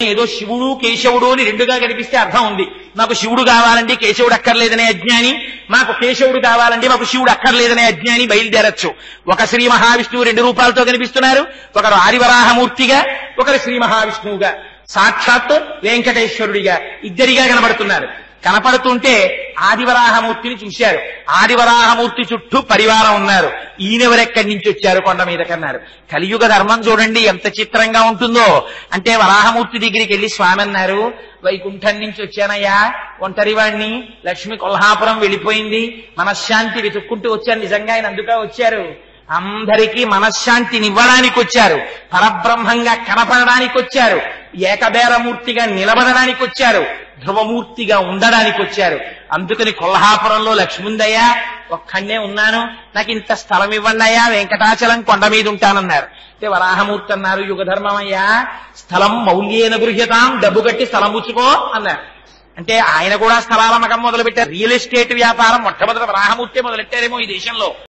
ఏదో శివుడు కేశవుడు అని రెండుగా కనిపిస్తే అర్థం ఉంది. నాకు శివుడు కావాలండి కేశవుడు అక్కర్లేదనే అజ్ఞాని, మాకు కేశవుడు కావాలండి మాకు శివుడు అక్కర్లేదనే అజ్ఞాని బయలుదేరచ్చు. ఒక శ్రీ మహావిష్ణువు రెండు రూపాలతో కనిపిస్తున్నారు, ఒకరు ఆదివరాహమూర్తిగా, ఒకరు శ్రీ మహావిష్ణువుగా, సాక్షాత్ వెంకటేశ్వరుడిగా ఇద్దరిగా కనబడుతున్నారు. కనపడుతుంటే ఆదివరాహమూర్తిని చూశారు. ఆదివరాహమూర్తి చుట్టూ పరివారం ఉన్నారు. ఈయనెవరెక్కడి నుంచి వచ్చారు కొండ మీద కన్నారు. కలియుగ ధర్మం చూడండి ఎంత చిత్రంగా ఉంటుందో. అంటే వరాహమూర్తి దగ్గరికి వెళ్లి స్వామి అన్నారు, వైకుంఠం నుంచి వచ్చానయ్యా, ఒంటరివాణ్ణి, లక్ష్మి కొల్హాపురం వెళ్ళిపోయింది, మనశ్శాంతి వెతుక్కుంటూ వచ్చాను. నిజంగా ఆయన అందుకే వచ్చారు, అందరికీ మనశ్శాంతినివ్వడానికి వచ్చారు, పరబ్రహ్మంగా కనపడడానికి వచ్చారు, ఏకబేరమూర్తిగా నిలబడడానికి వచ్చారు, ధ్రువమూర్తిగా ఉండడానికి వచ్చారు. అందుకని కొల్హాపురంలో లక్ష్ముందయ్యా, ఒక్కడే ఉన్నాను, నాకు ఇంత స్థలం ఇవ్వండి అయ్యా, వెంకటాచలం కొండ మీద ఉంటానన్నారు. అంటే వరాహమూర్తి అన్నారు, యుగధర్మమయ్యా, స్థలం మౌల్యేన గృహ్యతాం, డబ్బు కట్టి స్థలం పుచ్చుకో అన్నారు. అంటే ఆయన కూడా స్థలాల మగం మొదలు పెట్టారు. రియల్ ఎస్టేట్ వ్యాపారం మొట్టమొదటి వరాహమూర్తి మొదలెట్టారేమో ఈ దేశంలో.